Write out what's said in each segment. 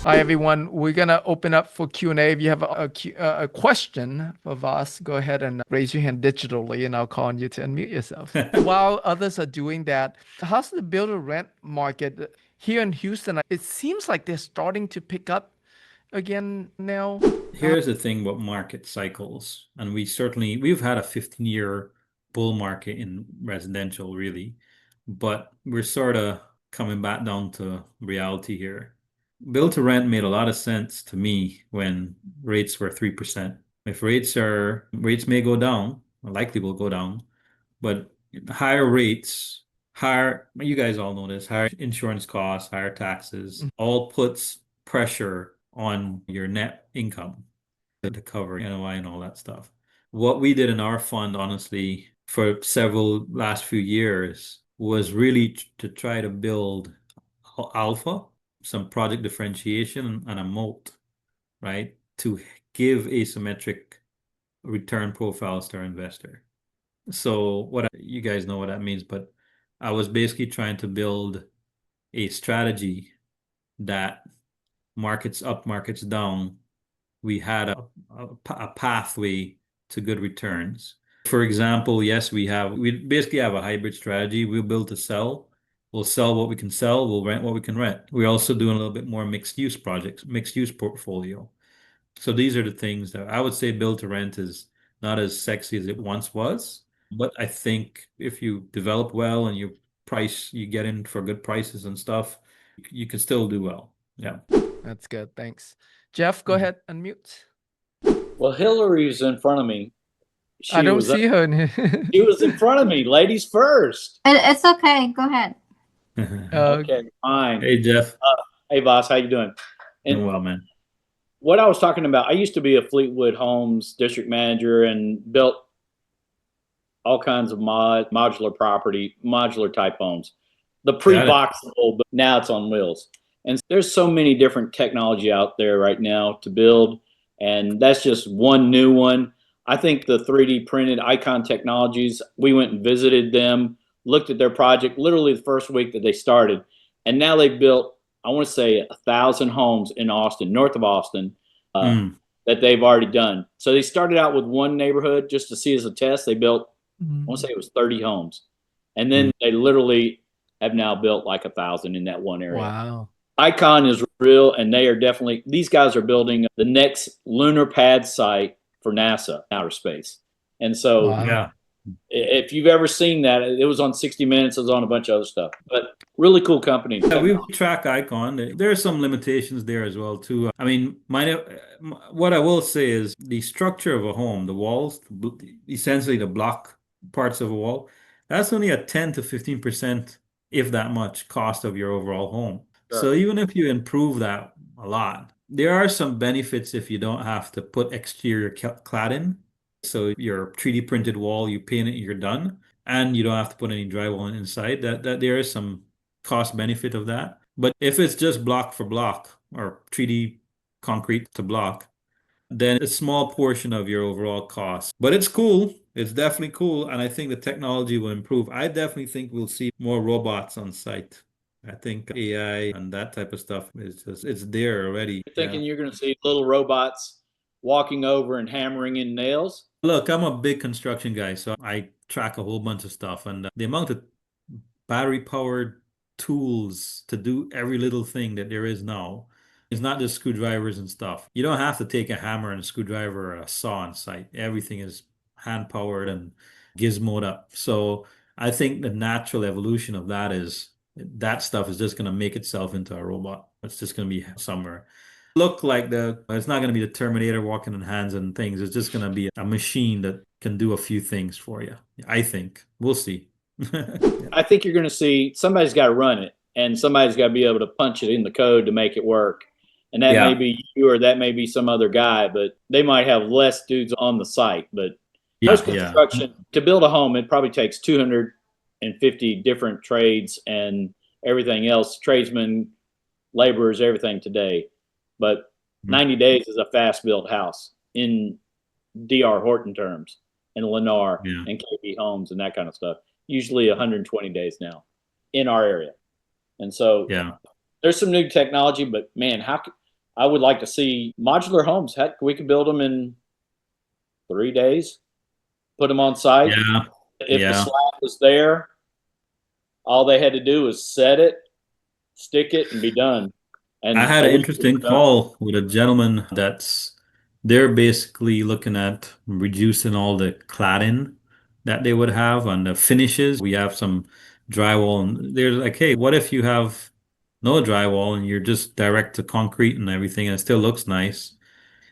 Hi, everyone. We're going to open up for Q&A. If you have a question for Vas, go ahead and raise your hand digitally, and I'll call on you to unmute yourself. While others are doing that, how's the build-to-rent market here in Houston? It seems like they're starting to pick up again now. Here's the thing about market cycles, and we've had a 15-year bull market in residential, really, but we're sort of coming back down to reality here. Build to rent made a lot of sense to me when rates were 3%. If rates may go down, or likely will go down, but higher rates, higher, you guys all know this, higher insurance costs, higher taxes, all puts pressure on your net income to cover NOI and all that stuff. What we did in our fund, honestly, for several last few years was really to try to build alpha, some project differentiation and a moat, right? To give asymmetric return profiles to our investor. So you guys know what that means, but I was basically trying to build a strategy that markets up, markets down, we had a pathway to good returns. For example, yes, we basically have a hybrid strategy. We'll build to sell. We'll sell what we can sell. We'll rent what we can rent. We're also doing a little bit more mixed use projects, mixed use portfolio. So these are the things that I would say build to rent is not as sexy as it once was. But I think if you develop well and you get in for good prices and stuff, you can still do well. Yeah. That's good. Thanks. Jeff, go ahead, unmute. Well, Hillary's in front of me. I She don't was see her. she was in front of me. Ladies first. It's okay. Go ahead. Okay, fine. Hey, Jeff. Hey, boss, how you doing? Doing And well, man. what I was talking about, I used to be a Fleetwood Homes district manager and built all kinds of modular property, modular type homes. The Got it. pre-boxable, but now it's on wheels. And there's so many different technology out there right now to build, and that's just one new one. I think the 3D printed Icon Technologies, we went and visited them, looked at their project literally the first week that they started, and now they've built, I want to say, 1,000 homes in Austin, north of Austin, uh, Mm. that they've already done. So they started out with one neighborhood just to see as a test. They built, I want to say it was 30 homes, and then Mm. they literally have now built like 1,000 in that one area. Wow. Icon is real, and they are definitely, these guys are building the next lunar pad site for NASA, outer space. And so Wow. Yeah. if you've ever seen that, it was on 60 Minutes, it was on a bunch of other stuff, but really cool company. Yeah, we track Icon. There are some limitations there as well too. I mean, what I will say is the structure of a home, the walls, essentially the block parts of a wall, that's only a 10 to 15%, if that much, cost of your overall home. So Sure. even if you improve that a lot, there are some benefits if you don't have to put exterior cladding. So your 3D printed wall, you paint it, you're done, and you don't have to put any drywall inside. That there is some cost benefit of that. But if it's just block for block or 3D concrete to block, then it's a small portion of your overall cost. But it's cool. It's definitely cool. And I think the technology will improve. I definitely think we'll see more robots on site. I think AI and that type of stuff it's there already. You're thinking you're going to see little robots walking over and hammering in nails? Look, I'm a big construction guy, so I track a whole bunch of stuff, and the amount of battery powered tools to do every little thing that there is now. It's not just screwdrivers and stuff. You don't have to take a hammer and a screwdriver or a saw on site. Everything is hand powered and gizmoed up. So I think the natural evolution of that is that stuff is just going to make itself into a robot. It's just going to be somewhere. Look like it's not going to be the Terminator walking on hands and things. It's just going to be a machine that can do a few things for you. I think. We'll see. I think you're going to see somebody's got to run it, and somebody's got to be able to punch it in the code to make it work. And that may Yeah. be you, or that may be some other guy, but they might have less dudes on the site. But post Yeah. construction, to build a home, it probably takes 250 different trades and everything else, tradesmen, laborers, everything today. But Mhm. 90 days is a fast built house in DR Horton terms, and Lennar Yeah. and KB Homes and that kind of stuff. Usually 120 days now in our area. And so Yeah. there's some new technology, but man, I would like to see modular homes. Heck, we could build them in 3 days, put them on site. Yeah. If the Yeah. slab was there, all they had to do was set it, stick it, and be done. I And had a an week would interesting be done. call with a gentleman that's they're basically looking at reducing all the cladding that they would have on the finishes. We have some drywall and they're like, hey, what if you have no drywall and you're just direct to concrete and everything and it still looks nice?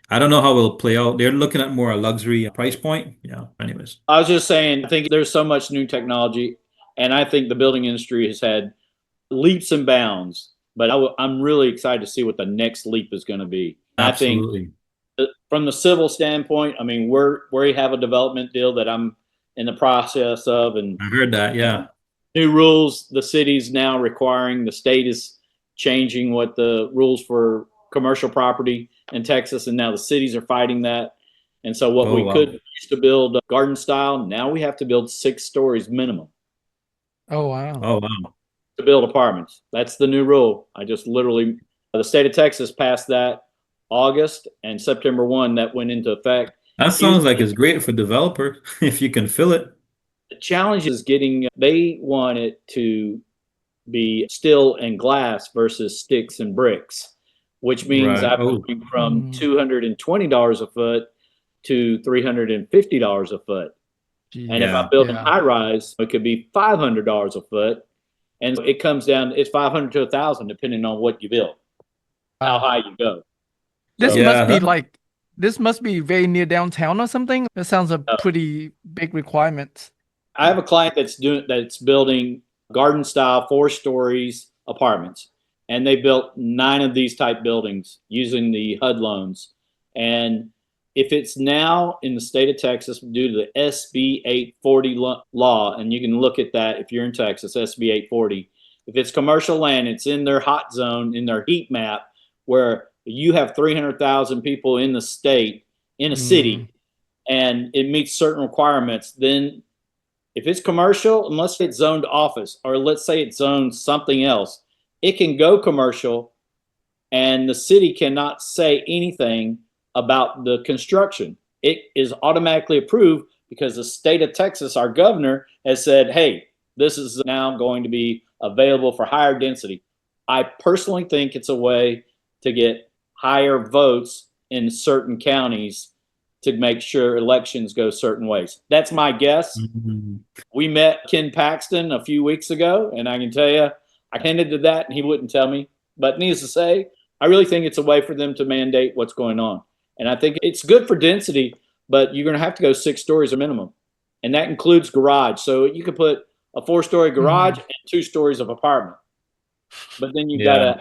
I don't know how it'll play out. They're looking at more a luxury price point. Yeah. Anyways. I was just saying, I think there's so much new technology, and I think the building industry has had leaps and bounds. But I'm really excited to see what the next leap is going to be. I think Absolutely. from the civil standpoint, I mean, we have a development deal that I'm in the process of, I heard that. and Yeah. new rules the city's now requiring. The state is changing what the rules for commercial property in Texas, and now the cities are fighting that. And so what Oh, we could wow. used to build garden style, now we have to build 6 stories minimum Oh, wow. Oh, wow. to build apartments. That's the new rule. I just literally, the state of Texas passed that August, and September 1 that went into effect. That sounds like Houston, it's great for developer if you can fill it. the challenge is getting, they want it to be steel and glass versus sticks and bricks, which means Right. I'm Oh, going from Mm, $220 a foot to $350 a foot. And if I'm yeah. geez. building Yeah. high rise, it could be $500 a foot. And it comes down, it's 500 to 1,000, depending on what you build, how Wow. high you go. This So Yeah. must be That, like, this must be very near downtown or something. That sounds a uh, pretty big requirement. I have a client that's building garden style 4 stories apartments, and they built 9 of these type buildings using the HUD loans. And if it's now in the state of Texas due to the SB 840 law, and you can look at that if you're in Texas, SB 840. If it's commercial land, it's in their hot zone, in their heat map, where you have 300,000 people in the state, in a Mm, city, and it meets certain requirements, then if it's commercial, unless it's zoned office, or let's say it's zoned something else, it can go commercial and the city cannot say anything about the construction. It is automatically approved because the state of Texas, our governor, has said, hey, this is now going to be available for higher density. I personally think it's a way to get higher votes in certain counties to make sure elections go certain ways. That's my guess. mhm. We met Ken Paxton a few weeks ago, and I can tell you, I hinted to that, and he wouldn't tell me. But needless to say, I really think it's a way for them to mandate what's going on. And I think it's good for density, but you're going to have to go 6 stories a minimum. And that includes garage. So you could put a 4 story garage mm, and 2 stories of apartment. But Yeah.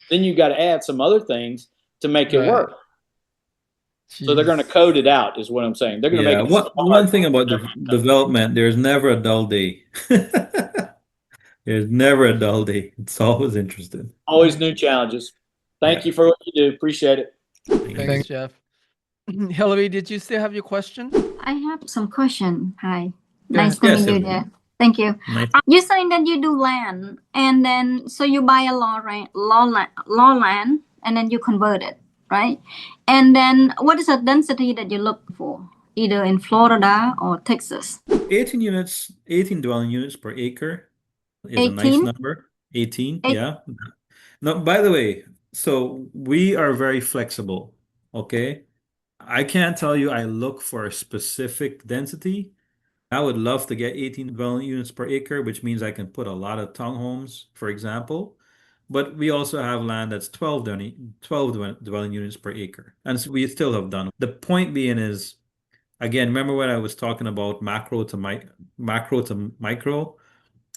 then you gotta add some other things to make it right. work. So they're going to Jeez. code it out, is what I'm saying. They're going to make Yeah. it One smart. thing about the development, there's never a dull day. There's never a dull day. It's always interesting. Always new challenges. Thank Yeah. you for what you do. Appreciate it. Thank Thanks, you. Jeff. Hillary, did you still have your question? I have some question. Hi. Go Nice ahead. to Yes, meet you Sylvia. there. Thank you. Nice. You're saying that you do land and then so you buy a law land and then you convert it, right? And then what is the density that you look for, either in Florida or Texas? 18 units, 18 dwelling units per acre is a nice 18? number. 18, Eight, yeah. No, by the way, so we are very flexible, okay? I can't tell you I look for a specific density. I would love to get 18 dwelling units per acre, which means I can put a lot of townhomes, for example. But we also have land that's 12 dwelling units per acre. And so we still have done. The point being is, again, remember when I was talking about macro to micro?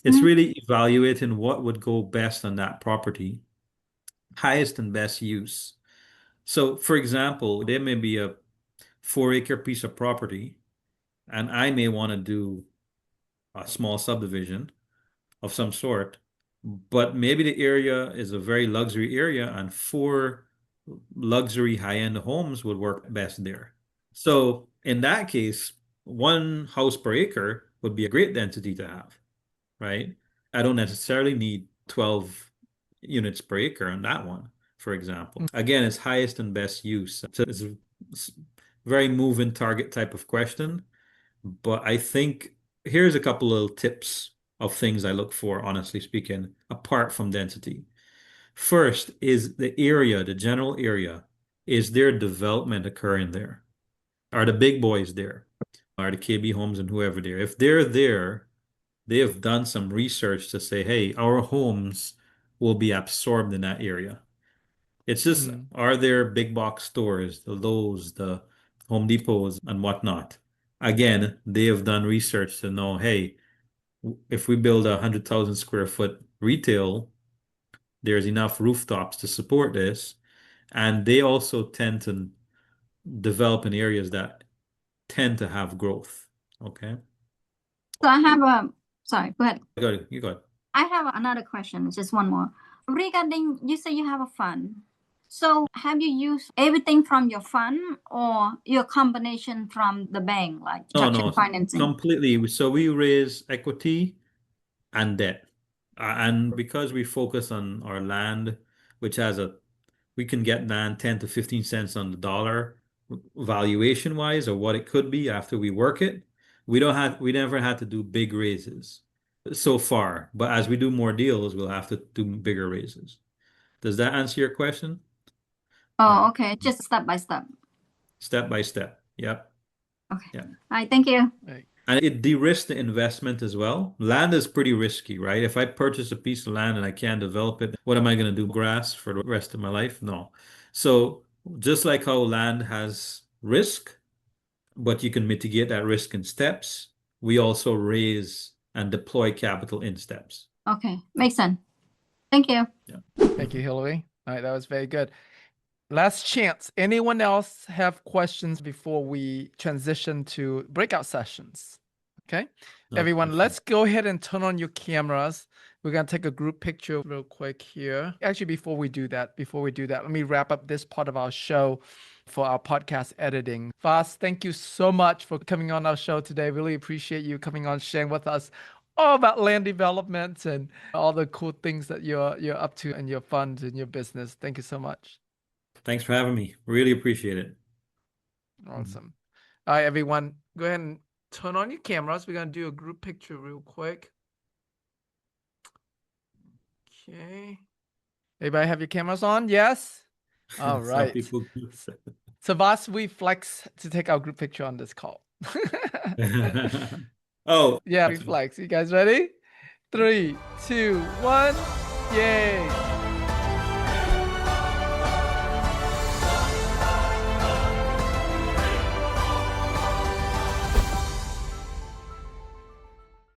It's mhm. really evaluating what would go best on that property, highest and best use. So, for example, there may be a 4 acre piece of property, and I may want to do a small subdivision of some sort, but maybe the area is a very luxury area, and 4 luxury high-end homes would work best there. So, in that case, 1 house per acre would be a great density to have, right? I don't necessarily need 12 units per acre on that one. for example. Again, it's highest and best use. So it's a very moving target type of question. But I think here's a couple little tips of things I look for, honestly speaking, apart from density. First is the area, the general area. Is there development occurring there? Are the big boys there? Are the KB Homes and whoever there? If they're there, they have done some research to say, hey, our homes will be absorbed in that area. It's just, are there big box stores, the Lowe's, the Home Depots, and whatnot? Again, they have done research to know, hey, if we build 100,000 square foot retail, there's enough rooftops to support this. And they also tend to develop in areas that tend to have growth. Okay. So I have sorry, go ahead. You got it. I have another question, just one more. Regarding, you say you have a fund. So have you used everything from your fund or your combination from the bank, like structured financing? Completely. So we raise equity and debt. And because we focus on our land, which has we can get land 10 to 15 cents on the dollar valuation wise, or what it could be after we work it. We never had to do big raises so far, but as we do more deals, we'll have to do bigger raises. Does that answer your question? Oh, okay. Just step by step. Step by step. Yep. Okay. Yeah. All right. Thank you. Right. And it de-risks the investment as well. Land is pretty risky, right? If I purchase a piece of land and I can't develop it, what am I going to do? Grass for the rest of my life? No. So just like how land has risk, but you can mitigate that risk in steps, we also raise and deploy capital in steps. Okay. Makes sense. Thank you. Yeah. Thank you, Hillary. All right, that was very good. Last chance. Anyone else have questions before we transition to breakout sessions? Okay. No Everyone, question. let's go ahead and turn on your cameras. We're going to take a group picture real quick here. Actually, before we do that, let me wrap up this part of our show for our podcast editing. Vas, thank you so much for coming on our show today. Really appreciate you coming on, sharing with us all about land development and all the cool things that you're up to in your fund and your business. Thank you so much. Thanks for having me. Really appreciate it. Awesome. All right, everyone, go ahead and turn on your cameras. We're going to do a group picture real quick. Okay. Everybody have your cameras on? Yes? All right. Some people do. So Vas, we flex to take our group picture on this call. Oh. Yeah, we flex. You guys ready? 3, 2, 1. Yay.